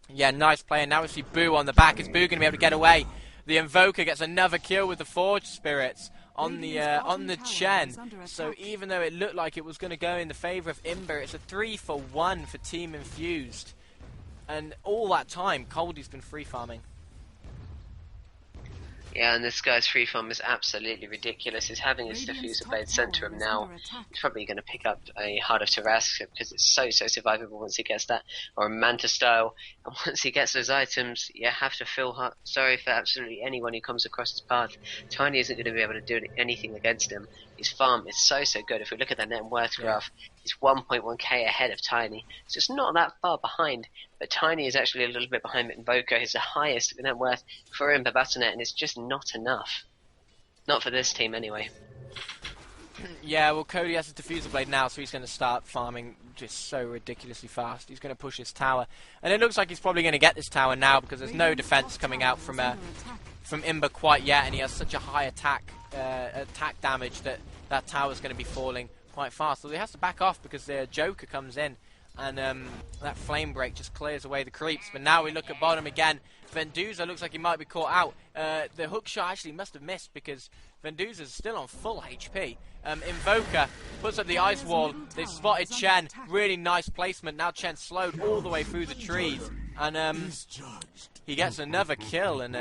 Yeah, nice play, and now we see Boo on the back. Is Boo going to be able to get away? The Invoker gets another kill with the Forged Spirits on the Chen. So even though it looked like it was going to go in the favour of Imba, it's a 3-for-1 for Team Infused. And all that time, Coldie's been free farming. Yeah, and this guy's free farm is absolutely ridiculous. He's having his Diffuser Blade sent to him now. He's probably going to pick up a Heart of Tarrasque because it's so survivable once he gets that, or a Manta Style. And once he gets those items, you have to feel sorry for absolutely anyone who comes across his path. Tiny isn't going to be able to do anything against him. His farm is so good. If we look at the net worth graph, he's 1.1k ahead of Tiny. So it's not that far behind, but Tiny is actually a little bit behind Invoker. He's the highest net worth for Imba Battlenet, and it's just not enough. Not for this team, anyway. Yeah, well, Cody has a Diffuser Blade now, so he's going to start farming just so ridiculously fast. He's going to push his tower. And it looks like he's probably going to get this tower now because there's no defense coming out from Imba quite yet, and he has such a high attack damage that tower's going to be falling quite fast. So he has to back off because the Joker comes in, and that Flame Break just clears away the creeps. But now we look at bottom again. Venduza looks like he might be caught out. The hook shot actually must have missed because Venduza's still on full HP. Invoker puts up the ice wall. They've spotted Chen. Really nice placement. Now Chen's slowed all the way through the trees. And he gets another kill. And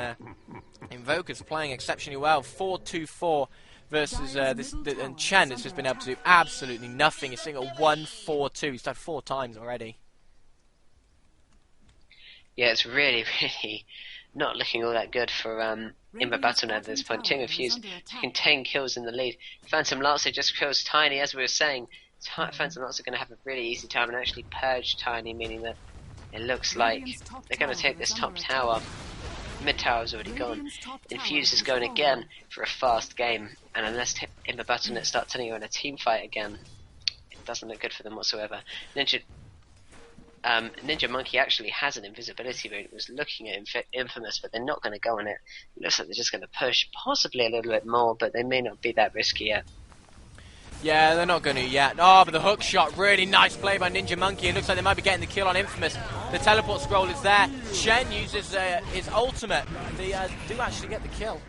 Invoker's playing exceptionally well. 4-2-4 versus and Chen has just been able to do absolutely nothing. He's sitting at 1-4-2. He's done 4 times already. Yeah, it's really not looking all that good for Imba Battlenet at this point. Team Infused taking 10 kills in the lead. Phantom Lancer just kills Tiny, as we were saying. Phantom Lancer are going to have a really easy time and actually purge Tiny, meaning that it looks like they're going to take this top tower. Mid tower's already gone. Infused is going again for a fast game, and unless Imba Battlenet start turning you in a team fight again, it doesn't look good for them whatsoever. Ninja Monkey actually has an invisibility rune. It was looking at Infamous, but they're not going to go on it. It looks like they're just going to push possibly a little bit more, but they may not be that risky yet. Yeah, they're not going to yet. Oh, but the hook shot, really nice play by Ninja Monkey. It looks like they might be getting the kill on Infamous. The teleport scroll is there. Chen uses his ultimate. They do actually get the kill.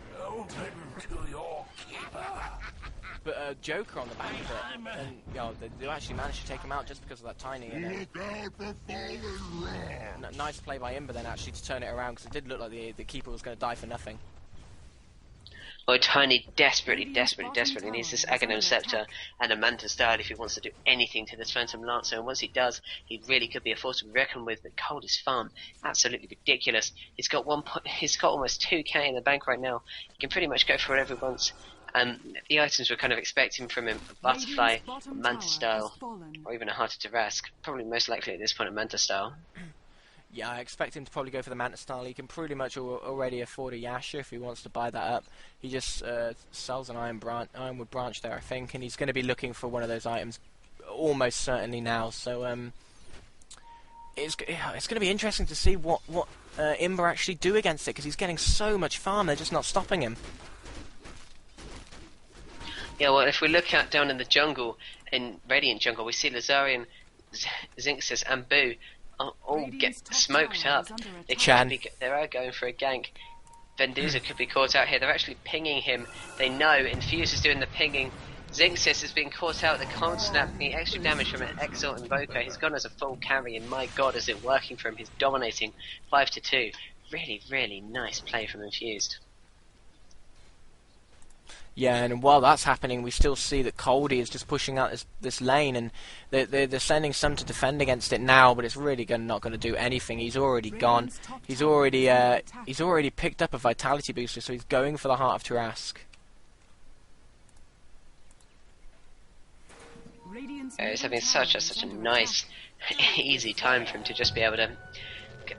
But Joker on the back of it, and they do actually manage to take him out just because of that Tiny. Nice play by Imba then actually to turn it around, because it did look like the keeper was going to die for nothing. Well, Tiny desperately needs this Aghanim Scepter and a Manta Style if he wants to do anything to this Phantom Lancer, and once he does, he really could be a force to be reckoned with. But Cold's farm, absolutely ridiculous. He's got almost 2k in the bank right now. He can pretty much go for whatever he wants. The items we're kind of expecting from him, a butterfly, a manta style, or even a heart of Durask. Probably most likely at this point a manta style. Yeah, I expect him to probably go for the Manta style. He can pretty much already afford a Yasha if he wants to buy that up. He just sells an Ironwood branch there, I think, and he's going to be looking for one of those items almost certainly now. So it's going to be interesting to see what Imba actually do against it, because he's getting so much farm, they're just not stopping him. Yeah, well, if we look at down in the jungle, in Radiant jungle, we see Lazarian, Zinxis, and Boo all get smoked up. They are going for a gank. Venduza could be caught out here. They're actually pinging him. They know Infused is doing the pinging. Zinxis has been caught out. The cold snap, the extra damage from an Exalt Invoker. He's gone as a full carry, and my god, is it working for him? He's dominating 5-2. Really, really nice play from Infused. Yeah, and while that's happening, we still see that Coldie is just pushing out this lane, and they're sending some to defend against it now, but it's really not going to do anything. He's already gone. He's already picked up a vitality booster, so he's going for the Heart of Tarask. He's having such a nice, easy time for him to just be able to.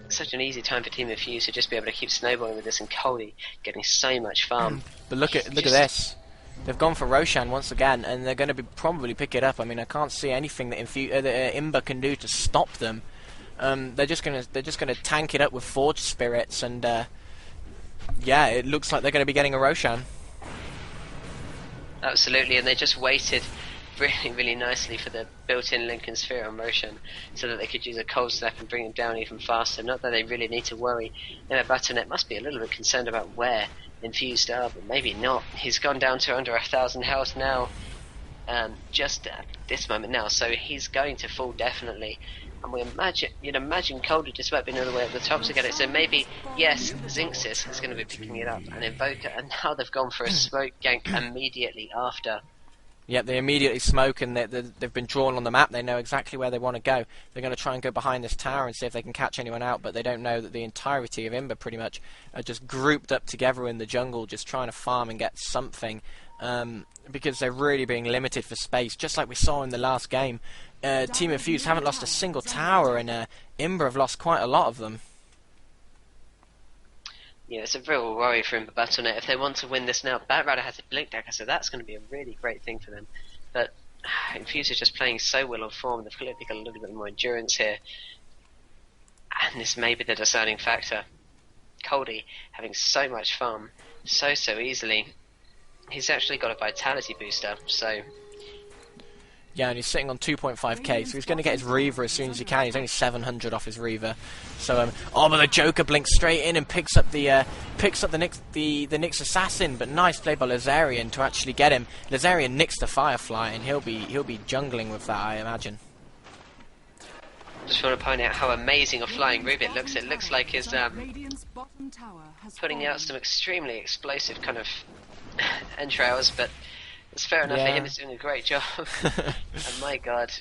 Such an easy time for Team Infused to just be able to keep snowballing with this, and Coldie getting so much farm. But look at this. They've gone for Roshan once again, and they're going to probably pick it up. I mean, I can't see anything that Imba can do to stop them. They're just gonna tank it up with Forge Spirits, and yeah, it looks like they're going to be getting a Roshan. Absolutely, and they just waited really, really nicely for the built-in Lincoln Sphere on Roshan, so that they could use a cold snap and bring him down even faster. Not that they really need to worry. Battlenet must be a little bit concerned about where Infused are, but maybe not. He's gone down to under 1,000 health now, just at this moment now, so he's going to fall definitely. And you'd imagine Coldie just about being all the way at the top to get it. So maybe, yes, Zinxis is going to be picking it up, and Invoker, and now they've gone for a smoke gank immediately after. Yep, they immediately smoke, and they've been drawn on the map. They know exactly where they want to go. They're going to try and go behind this tower and see if they can catch anyone out, but they don't know that the entirety of Imba pretty much are just grouped up together in the jungle, just trying to farm and get something, because they're really being limited for space, just like we saw in the last game. Team Infused haven't lost a single tower, and Imba have lost quite a lot of them. Yeah, it's a real worry for him, Battlenet. If they want to win this now, Batrider has a Blink Dagger, so that's going to be a really great thing for them. But Infused is just playing so well on form, they've clearly got a little bit more endurance here. And this may be the deciding factor. Coldie having so much farm, so easily. He's actually got a vitality booster, so... Yeah, and he's sitting on 2.5k, so he's going to get his Reaver as soon as he can. He's only 700 off his Reaver. So, but the Joker blinks straight in and picks up the Nyx Assassin. But nice play by Lazarian to actually get him. Lazarian nicks the Firefly, and he'll be jungling with that, I imagine. Just want to point out how amazing a flying Rube it looks. It looks like he's putting out some extremely explosive kind of entrails, but it's fair enough for him. He's doing a great job. And my god,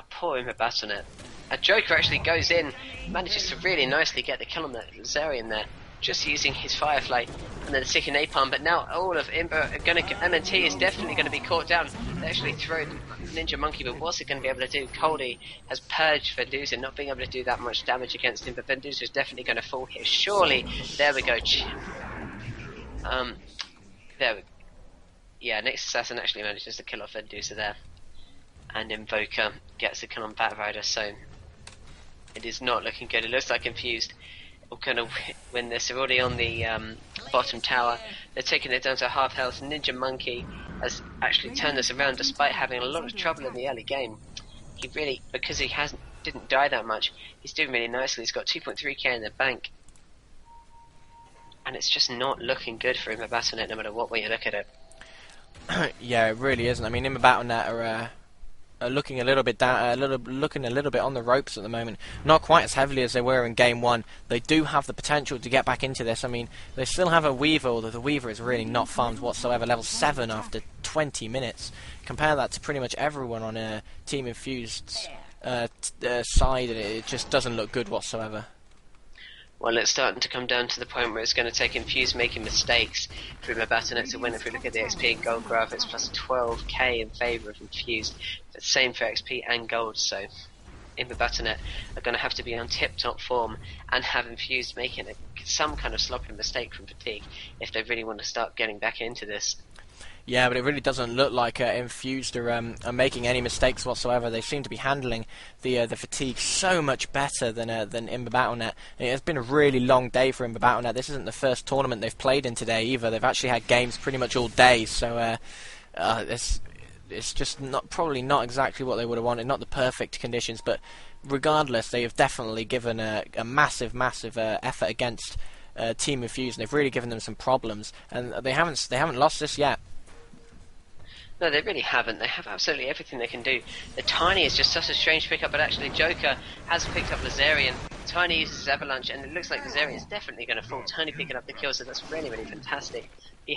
poor Imba Battlenet. A Joker actually goes in, manages to really nicely get the kill on the Lazarian there, just using his Firefly and then sticking Napalm. But now all of Imba are going to... MNT is definitely going to be caught down. They actually throw Ninja Monkey, but what's it going to be able to do? Coldie has purged Venduza, not being able to do that much damage against him, but Venduza is definitely going to fall here. Surely, there we go. There we go. Yeah, Nyx Assassin actually manages to kill off Venduza there. And Invoker gets the kill on Batrider, so it is not looking good. It looks like Infused will kind of win this. They're already on the bottom tower. They're taking it down to half health. Ninja Monkey has actually turned this around despite having a lot of trouble in the early game. He really, because he didn't die that much, he's doing really nicely. He's got 2.3k in the bank. And it's just not looking good for him at Battlenet no matter what way you look at it. Yeah, it really isn't. I mean, Imba Battlenet are looking a little bit down, looking a little bit on the ropes at the moment. Not quite as heavily as they were in Game 1. They do have the potential to get back into this. I mean, they still have a Weaver, although the Weaver is really not farmed whatsoever. Level 7 after 20 minutes. Compare that to pretty much everyone on Team Infused's side, and it just doesn't look good whatsoever. Well, it's starting to come down to the point where it's going to take Infused making mistakes for Imba Battlenet to win. If we look at the XP and gold graph, it's plus 12k in favour of Infused. But same for XP and gold, so Imba Battlenet are going to have to be on tip-top form and have Infused making some kind of sloppy mistake from fatigue if they really want to start getting back into this. Yeah, but it really doesn't look like Infused are making any mistakes whatsoever. They seem to be handling the fatigue so much better than Imba Battlenet. And it's been a really long day for Imba Battlenet. This isn't the first tournament they've played in today either. They've actually had games pretty much all day, so it's just probably not exactly what they would have wanted. Not the perfect conditions, but regardless, they have definitely given a massive effort against Team Infused. And they've really given them some problems, and they haven't lost this yet. No, they really haven't. They have absolutely everything they can do. The Tiny is just such a strange pickup, but actually Joker has picked up Lazarian. Tiny uses Avalanche, and it looks like Lazarian is definitely going to fall. Tiny picking up the kill, so that's really fantastic. He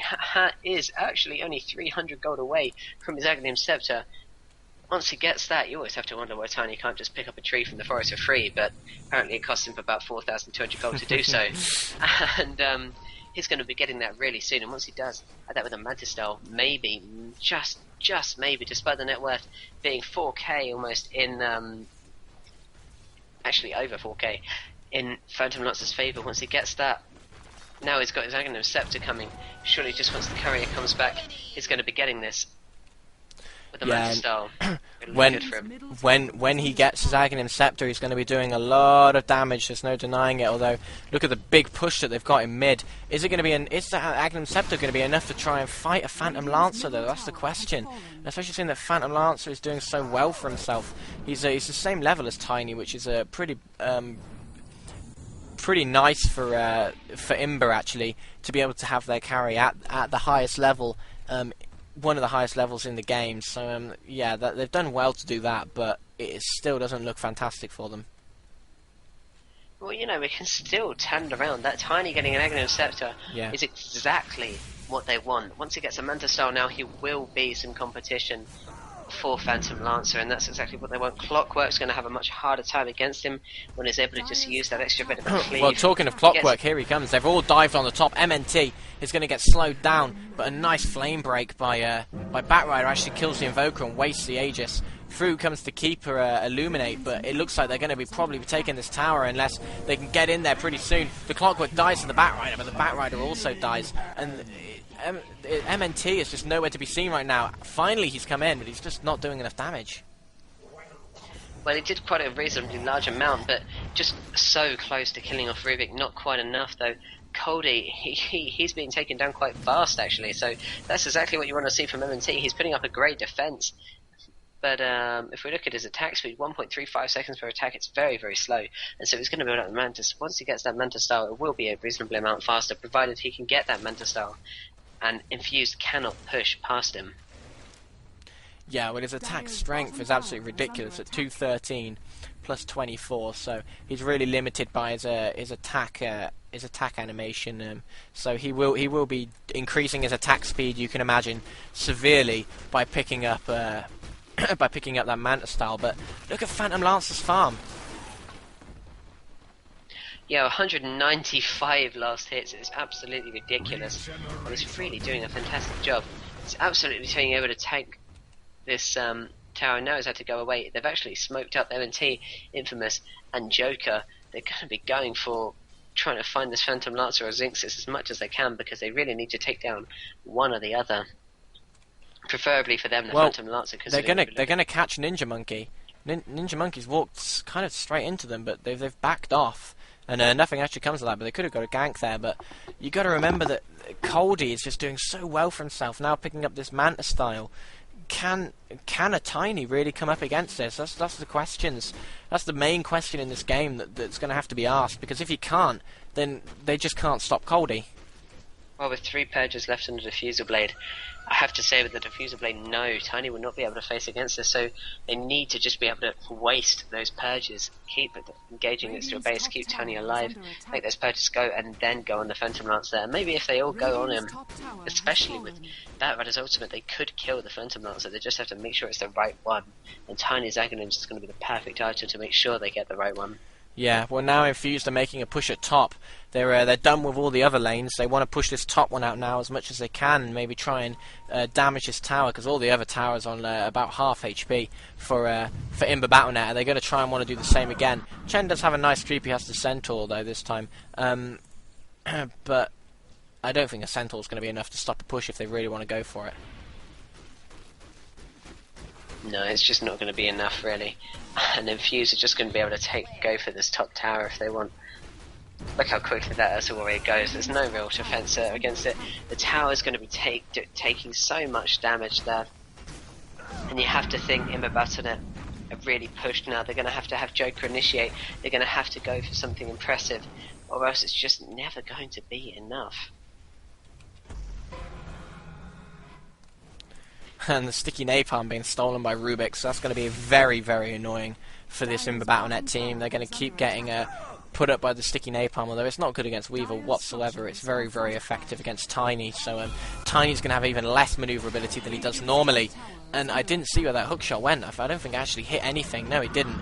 is actually only 300 gold away from his Aghanim Scepter. Once he gets that, you always have to wonder why Tiny can't just pick up a tree from the forest for free, but apparently it costs him about 4,200 gold to do so. And he's going to be getting that really soon, and once he does, add that with a Mantis Style, maybe, just maybe, despite the net worth being 4k almost in, actually over 4k, in Phantom Lancer's favour. Once he gets that, now he's got his Aghanim Scepter coming, surely just once the courier comes back, he's going to be getting this with the Mantis Style. When he gets his Aghanim Scepter, he's going to be doing a lot of damage. There's no denying it. Although, look at the big push that they've got in mid. Is that Aghanim Scepter going to be enough to try and fight a Phantom Lancer? Though that's the question. Especially seeing that Phantom Lancer is doing so well for himself. He's the same level as Tiny, which is a pretty nice for Imba actually to be able to have their carry at the highest level. One of the highest levels in the game, so yeah, they've done well to do that, but it still doesn't look fantastic for them. Well, you know, we can still turn it around. That Tiny getting an Aghanim Scepter is exactly what they want. Once he gets a Mantis Style now, he will be some competition for Phantom Lancer, and that's exactly what they want. Clockwork's going to have a much harder time against him when he's able to just use that extra bit of a cleave. Well, talking of Clockwork, here he comes. They've all dived on the top. MNT is going to get slowed down, but a nice flame break by Batrider actually kills the Invoker and wastes the Aegis. Through comes the Keeper Illuminate, but it looks like they're going to probably be taking this tower unless they can get in there pretty soon. The Clockwork dies to the Batrider, but the Batrider also dies, and MNT is just nowhere to be seen right now. Finally he's come in, but he's just not doing enough damage. Well, he did quite a reasonably large amount, but just so close to killing off Rubik. Not quite enough, though. Cody, he's being taken down quite fast, actually, so that's exactly what you want to see from MNT. He's putting up a great defense, but if we look at his attack speed, 1.35 seconds per attack, it's very slow, and so he's going to build up the Mantis. Once he gets that Mantis Style, it will be a reasonable amount faster, provided he can get that Mantis Style, and Infused cannot push past him. Yeah, well, his attack strength is absolutely ridiculous at 213 plus 24, so he's really limited by his attack animation. So he will be increasing his attack speed, you can imagine, severely by picking up that Mantis Style. But look at Phantom Lancer's farm. Yeah, 195 last hits is absolutely ridiculous, and he's really doing a fantastic job. He's absolutely being able to tank this tower. Now he's had to go away. They've actually smoked up M&T, Infamous, and Joker. They're going to be going for trying to find this Phantom Lancer or Zinxis as much as they can, because they really need to take down one or the other. Preferably for them, the Phantom Lancer. Cause they're gonna catch Ninja Monkey. Ninja Monkey's walked kind of straight into them, but they've backed off. And nothing actually comes of that, but they could have got a gank there. But you got to remember that Coldy is just doing so well for himself, now picking up this Manta Style. Can a Tiny really come up against this? That's the questions. That's the main question in this game that's going to have to be asked, because if he can't, then they just can't stop Coldy. Well, with 3 purges left on the Diffusal Blade, I have to say with the Diffusal Blade, no, Tiny will not be able to face against this, so they need to just be able to waste those purges, keep engaging it to a base, keep Tiny alive, make those purges go, and then go on the Phantom Lancer. And maybe if they all go on him, especially with Batrider's ultimate, they could kill the Phantom Lancer. They just have to make sure it's the right one, and Tiny's Aghanim is going to be the perfect item to make sure they get the right one. Yeah, well now Infused are making a push at top. They're done with all the other lanes. They want to push this top one out now as much as they can, and maybe try and damage this tower, because all the other towers on about half HP for Imba Battlenet. Are they going to try and want to do the same again? Chen does have a nice creep. He has the Centaur though this time, but I don't think a Centaur is going to be enough to stop a push if they really want to go for it. No, it's just not going to be enough, really. And Infused are just going to be able to go for this top tower if they want. Look how quickly that Ursa Warrior goes. There's no real defense against it. The tower is going to be taking so much damage there. And you have to think Imba Battlenet have really pushed now. They're going to have Joker initiate. They're going to have to go for something impressive, or else it's just never going to be enough. And the sticky napalm being stolen by Rubik, so that's going to be very, very annoying for this Imba Battlenet team. They're going to keep getting put up by the sticky napalm, although it's not good against Weevil whatsoever. It's very, very effective against Tiny, so Tiny's going to have even less maneuverability than he does normally. And I didn't see where that hook shot went. I don't think it actually hit anything. No, it didn't.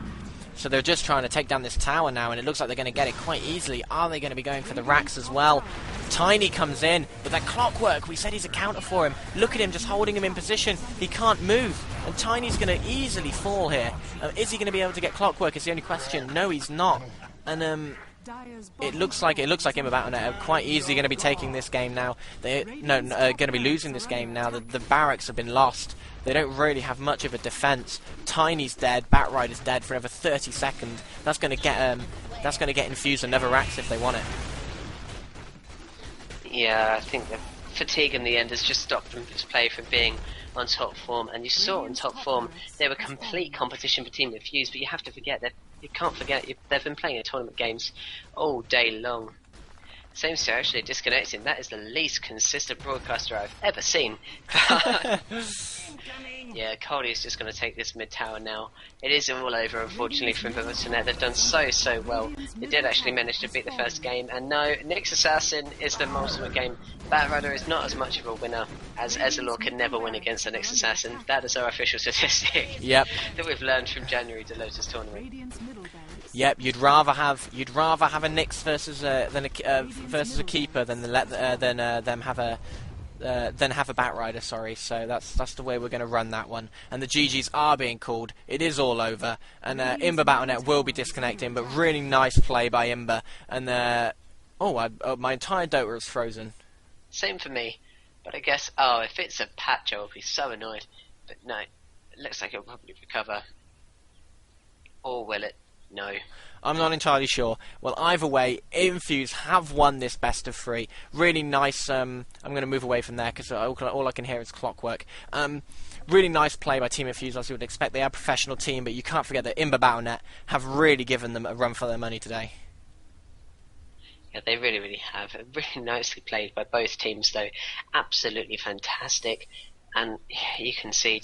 So they're just trying to take down this tower now, and it looks like they're going to get it quite easily. Are they going to be going for the racks as well? Tiny comes in, but that clockwork, we said he's a counter for him. Look at him just holding him in position. He can't move, and Tiny's going to easily fall here. Is he going to be able to get clockwork is the only question. No, he's not. And it looks like Imba Battlenet are quite easily going to be taking this game now. They're going to be losing this game now. The barracks have been lost. They don't really have much of a defense. Tiny's dead. Batrider's dead for another 30 seconds. That's going to get Infused another racks if they want it. Yeah, I think the fatigue in the end has just stopped them play from being on top form. And you saw in top form they were complete competition for Team Infused, but you have to forget that they've been playing tournament games all day long. Seems to actually disconnecting. That is the least consistent broadcaster I've ever seen. Yeah, Cody is just going to take this mid tower now. It is all over, unfortunately, for Battlenet. They've done so well. They did actually manage to beat the first game, and no, Nyx Assassin is the ultimate game. Batrider is not as much of a winner, as Ezreal can never win against the Nyx Assassin. That is our official statistic. Yep. That we've learned from January DelotA's tournament. Yep, you'd rather have a Nyx versus a keeper than them have a Batrider, sorry. So that's the way we're going to run that one. And the GGs are being called. It is all over. And Imba Battlenet will be disconnecting, but really nice play by Imba. And my entire Dota is frozen. Same for me. But I guess, if it's a patch, I'll be so annoyed. But no, it looks like it'll probably recover. Or will it? No. I'm not entirely sure. Well, either way, Infuse have won this best of 3. Really nice. I'm going to move away from there because all I can hear is clockwork. Really nice play by Team Infuse, as you would expect. They are a professional team, but you can't forget that Imba Battlenet have really given them a run for their money today. Yeah, they really, really have. Really nicely played by both teams, though. Absolutely fantastic. And you can see